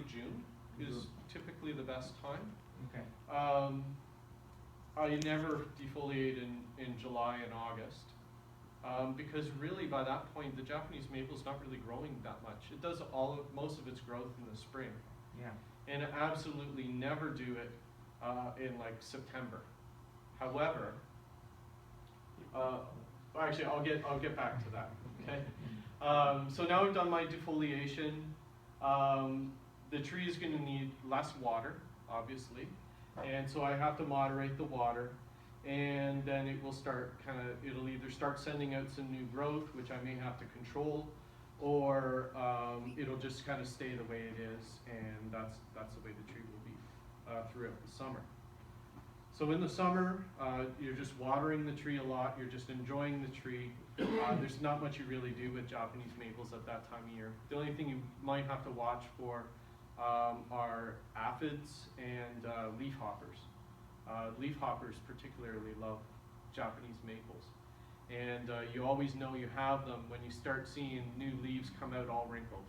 June is typically the best time. Okay. I never defoliate in July and August. Because really by that point the Japanese maple is not really growing that much. It does most of its growth in the spring. Yeah. And absolutely never do it in like September. However, actually I'll get back to that. Okay. So now I've done my defoliation. The tree is going to need less water, obviously, and so I have to moderate the water. And then it will start it'll either start sending out some new growth, which I may have to control, or it'll just kind of stay the way it is, and that's the way the tree will be throughout the summer. So in the summer, you're just watering the tree a lot, you're just enjoying the tree. There's not much you really do with Japanese maples at that time of year. The only thing you might have to watch for are aphids and leafhoppers. Leafhoppers particularly love Japanese maples. And you always know you have them when you start seeing new leaves come out all wrinkled.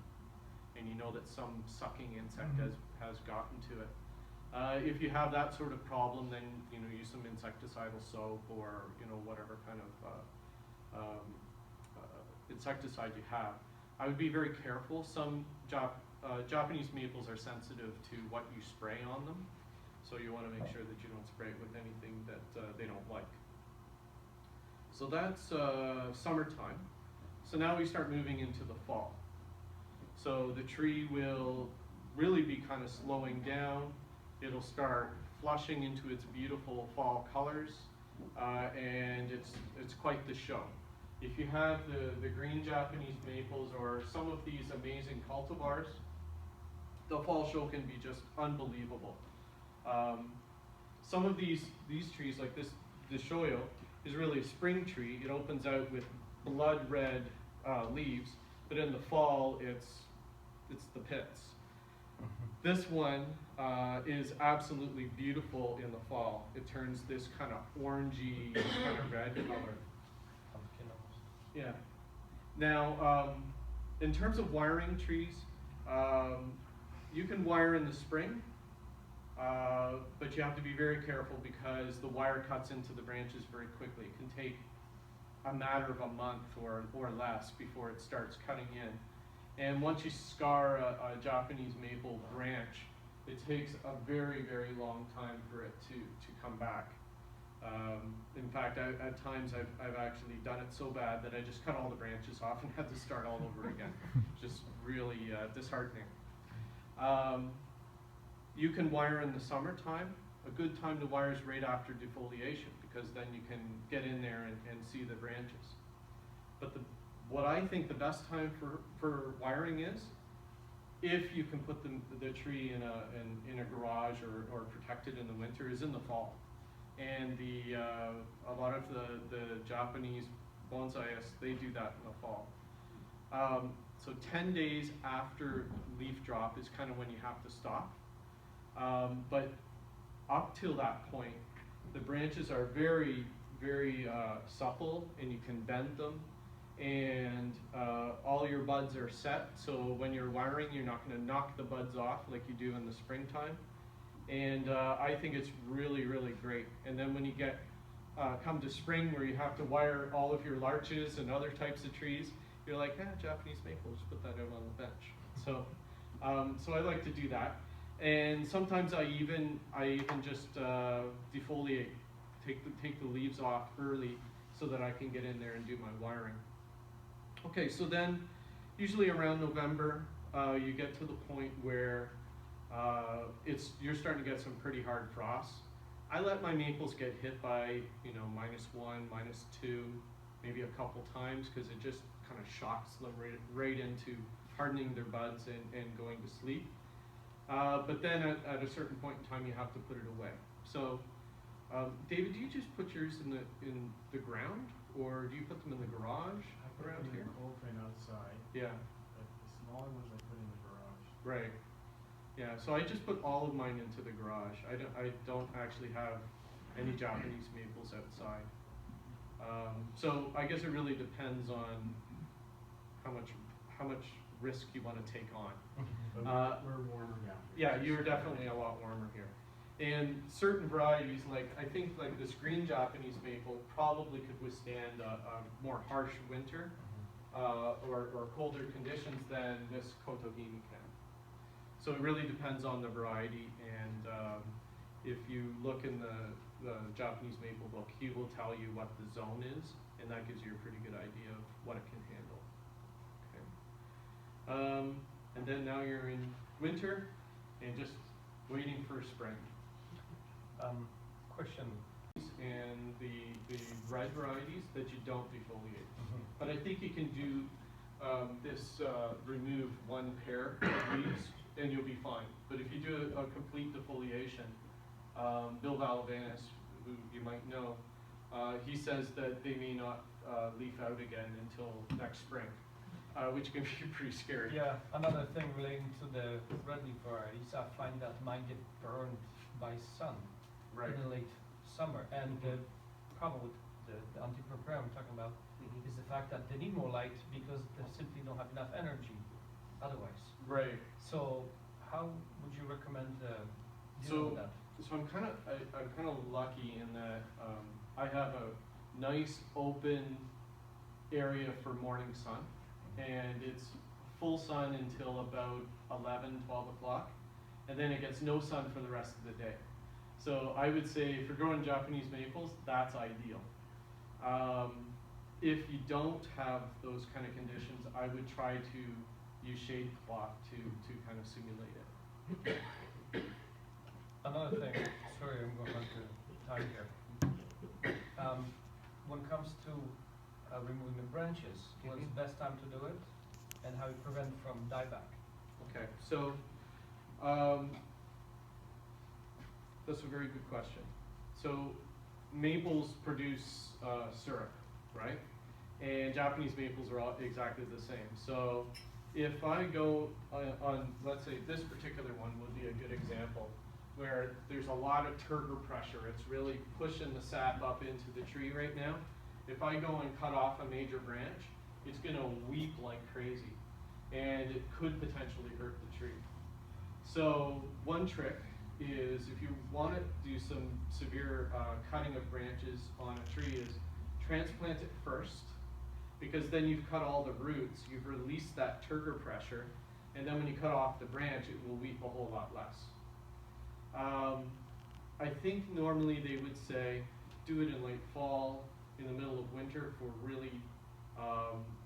And you know that some sucking insect has gotten to it. If you have that sort of problem, then use some insecticidal soap or whatever kind of insecticide you have. I would be very careful. Some Japanese maples are sensitive to what you spray on them. So you want to make sure that you don't spray it with anything that they don't like. So that's summertime. So now we start moving into the fall. So the tree will really be kind of slowing down. It'll start flushing into its beautiful fall colors, and it's quite the show. If you have the green Japanese maples or some of these amazing cultivars, the fall show can be just unbelievable. Some of these trees, like this shoyo, is really a spring tree. It opens out with blood red leaves, but in the fall it's the pits. This one is absolutely beautiful in the fall. It turns this kind of orangey kind of red color. Pumpkin almost. Yeah. Now, in terms of wiring trees, you can wire in the spring. But you have to be very careful because the wire cuts into the branches very quickly. It can take a matter of a month or less before it starts cutting in. And once you scar a Japanese maple branch, it takes a very, very long time for it to come back. In fact, at times I've actually done it so bad that I just cut all the branches off and had to start all over again. Just really disheartening. You can wire in the summertime. A good time to wire is right after defoliation because then you can get in there and see the branches. But what I think the best time for wiring is if you can put the tree in a garage or protect it in the winter is in the fall. And a lot of the Japanese bonsaiists, they do that in the fall. So 10 days after leaf drop is kind of when you have to stop. But up till that point, the branches are very, very supple and you can bend them. And all your buds are set, so when you're wiring, you're not going to knock the buds off like you do in the springtime. And I think it's really, really great. And then when you come to spring where you have to wire all of your larches and other types of trees, you're like, Japanese maple, just put that out on the bench. So, so I like to do that. And sometimes I even just defoliate, take the leaves off early so that I can get in there and do my wiring. Okay, so then usually around November, you get to the point where you're starting to get some pretty hard frosts. I let my maples get hit by -1, -2, maybe a couple times because it just kind of shocks them right into hardening their buds and going to sleep. But then at a certain point in time, you have to put it away. So, David, do you just put yours in the ground, or do you put them in the garage around here? Open outside. Yeah. But the smaller ones I put in the garage. Right. Yeah. So I just put all of mine into the garage. I don't actually have any Japanese maples outside. So I guess it really depends on how much risk you want to take on. But we're warmer Yeah, you were definitely a lot warmer here. And certain varieties, like I think like this green Japanese maple probably could withstand a more harsh winter or colder conditions than this Kotohime can. So it really depends on the variety, and if you look in the Japanese maple book, he will tell you what the zone is, and that gives you a pretty good idea of what it can handle. Okay. And then now you're in winter and just waiting for spring. Question. And the red varieties that you don't defoliate. But I think you can do remove one pair of leaves and you'll be fine. But if you do a complete defoliation, Bill Valavanis, who you might know, he says that they may not leaf out again until next spring, which can be pretty scary. Yeah, another thing relating to the red leaf varieties, I find that mine get burned by sun Right. in the late summer. And the problem with the anti-prepare I'm talking about is the fact that they need more light because they simply don't have enough energy otherwise. Right. So how would you recommend dealing with that? So I'm kind of lucky in that I have a nice open area for morning sun, and it's full sun until about 11, 12 o'clock, and then it gets no sun for the rest of the day. So I would say if you're growing Japanese maples, that's ideal. If you don't have those kind of conditions, I would try to use shade cloth to kind of simulate it. Another thing, sorry, I'm going on to time here. When it comes to removing the branches, what's the best time to do it, and how you prevent from dieback? Okay, so that's a very good question. So maples produce syrup, right? And Japanese maples are all exactly the same. So if I go on, let's say this particular one would be a good example, where there's a lot of turgor pressure. It's really pushing the sap up into the tree right now. If I go and cut off a major branch, it's gonna weep like crazy, and it could potentially hurt the tree. So one trick is, if you want to do some severe cutting of branches on a tree, is transplant it first, because then you've cut all the roots, you've released that turgor pressure, and then when you cut off the branch, it will weep a whole lot less. I think normally they would say do it in late fall, in the middle of winter for really,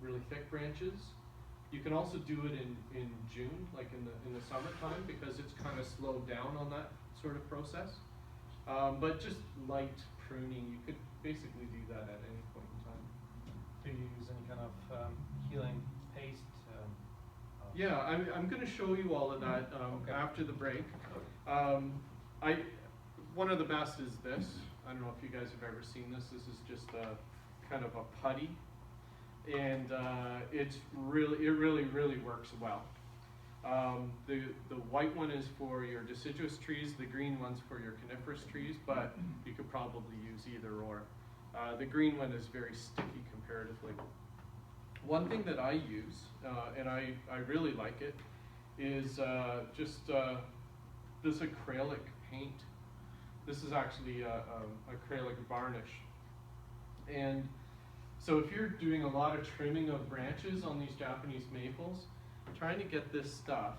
really thick branches. You can also do it in June, like in the summertime, because it's kind of slowed down on that sort of process. But just light pruning, you could basically do that at any point in time. Do you use any kind of healing paste? Yeah, I'm going to show you all of that Okay. after the break. One of the best is this. I don't know if you guys have ever seen this. This is just a kind of a putty, and it really works well. The white one is for your deciduous trees. The green one's for your coniferous trees, but you could probably use either or. The green one is very sticky comparatively. One thing that I use, and I really like it, is just this acrylic paint. This is actually acrylic varnish. And so if you're doing a lot of trimming of branches on these Japanese maples, trying to get this stuff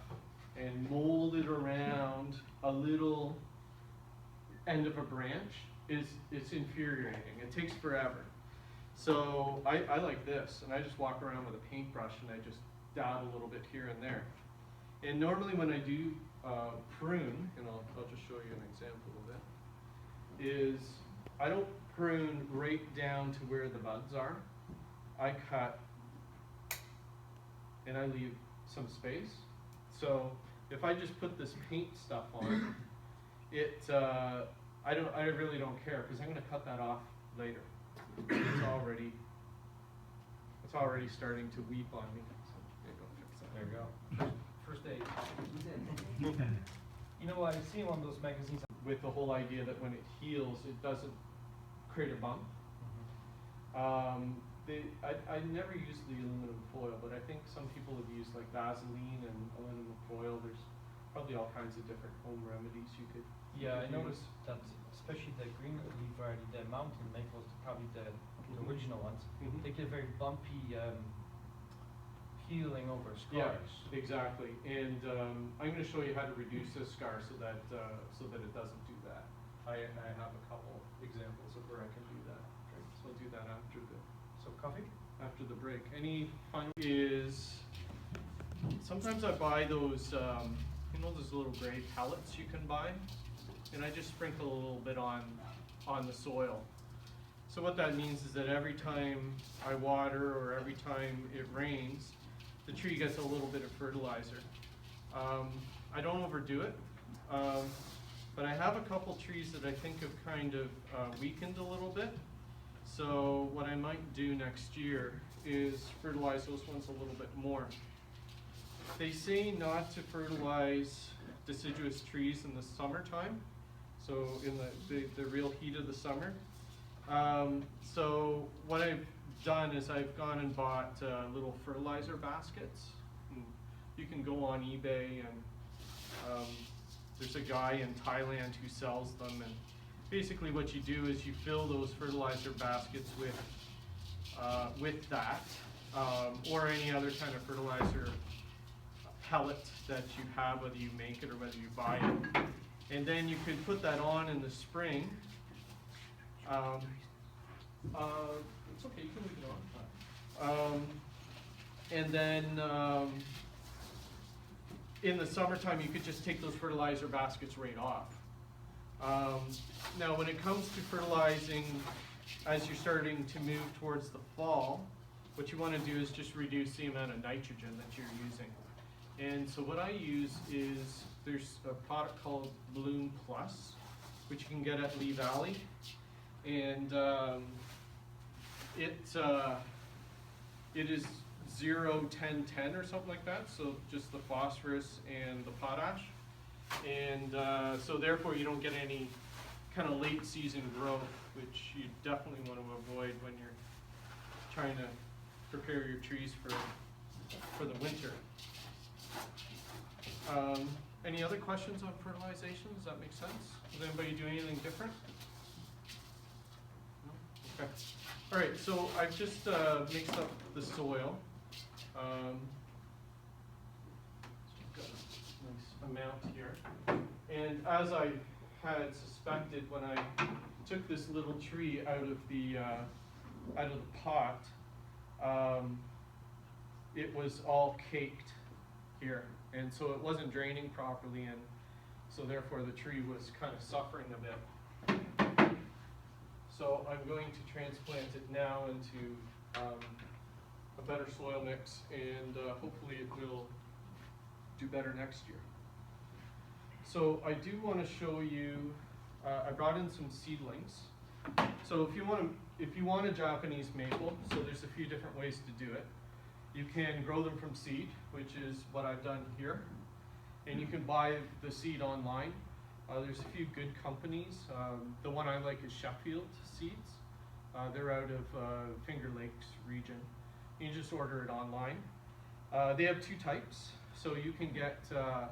and mold it around a little end of a branch it's infuriating. It takes forever. So I like this, and I just walk around with a paintbrush and I just dab a little bit here and there. And normally when I do prune, and I'll just show you an example of it, is I don't prune right down to where the buds are. I cut and I leave some space. So if I just put this paint stuff on, I really don't care, because I'm going to cut that off later. It's already starting to weep on me. So maybe I'll fix that. There you go. First aid. You know, I've seen one of those magazines. With the whole idea that when it heals, it doesn't create a bump. I never used the aluminum foil, but I think some people have used like Vaseline and aluminum foil. There's probably all kinds of different home remedies you could. Yeah, I use. noticed that especially the green leaf variety, the mountain maples, probably the original ones, Mhm. they get very bumpy peeling over Yeah, scars. exactly. And I'm going to show you how to reduce this scar so that it doesn't do that. I have a couple examples of where I can do that. Okay. So I'll do that So coffee? after the break. Any final is sometimes I buy those those little gray pellets you can buy, and I just sprinkle a little bit on the soil. So what that means is that every time I water or every time it rains, the tree gets a little bit of fertilizer. I don't overdo it, but I have a couple trees that I think have kind of weakened a little bit. So what I might do next year is fertilize those ones a little bit more. They say not to fertilize deciduous trees in the summertime, so in the real heat of the summer. So what I've done is I've gone and bought little fertilizer baskets. And you can go on eBay, and there's a guy in Thailand who sells them. And basically, what you do is you fill those fertilizer baskets with that, or any other kind of fertilizer pellet that you have, whether you make it or whether you buy it. And then you can put that on in the spring. It's okay, you can leave it on. And then in the summertime, you could just take those fertilizer baskets right off. Now, when it comes to fertilizing, as you're starting to move towards the fall, what you want to do is just reduce the amount of nitrogen that you're using. And so what I use is, there's a product called Bloom Plus, which you can get at Lee Valley. And it is 0-10-10 or something like that, so just the phosphorus and the potash. And so therefore you don't get any kind of late season growth, which you definitely want to avoid when you're trying to prepare your trees for the winter. Any other questions on fertilization? Does that make sense? Does anybody do anything different? No? Okay. All right, so I've just mixed up the soil. So we've got a nice amount here. And as I had suspected when I took this little tree out of the pot, it was all caked here. And so it wasn't draining properly, and so therefore the tree was kind of suffering a bit. So I'm going to transplant it now into a better soil mix, and hopefully it will do better next year. So I do want to show you, I brought in some seedlings. So if you want a Japanese maple, so there's a few different ways to do it. You can grow them from seed, which is what I've done here. And you can buy the seed online. There's a few good companies. The one I like is Sheffield Seeds. They're out of Finger Lakes region. You can just order it online. They have two types. So you can get the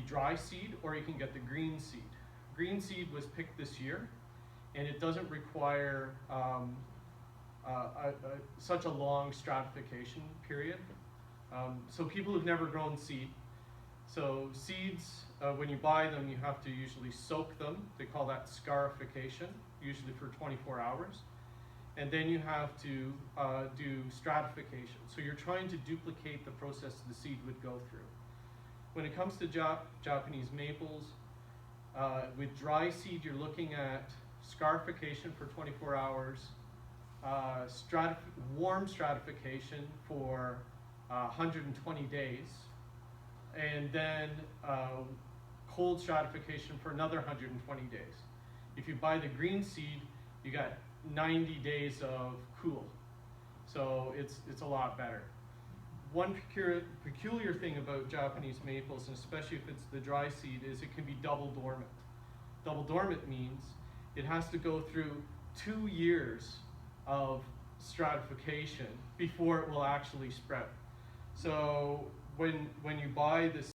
dry seed, or you can get the green seed. Green seed was picked this year, and it doesn't require such a long stratification period. So people who've never grown seed, so seeds, when you buy them, you have to usually soak them. They call that scarification, usually for 24 hours. And then you have to do stratification. So you're trying to duplicate the process the seed would go through. When it comes to Japanese maples, with dry seed, you're looking at scarification for 24 hours, warm stratification for 120 days, and then cold stratification for another 120 days. If you buy the green seed, you got 90 days of cool. So it's a lot better. One peculiar thing about Japanese maples, and especially if it's the dry seed, is it can be double dormant. Double dormant means it has to go through 2 years of stratification before it will actually sprout. So when you buy this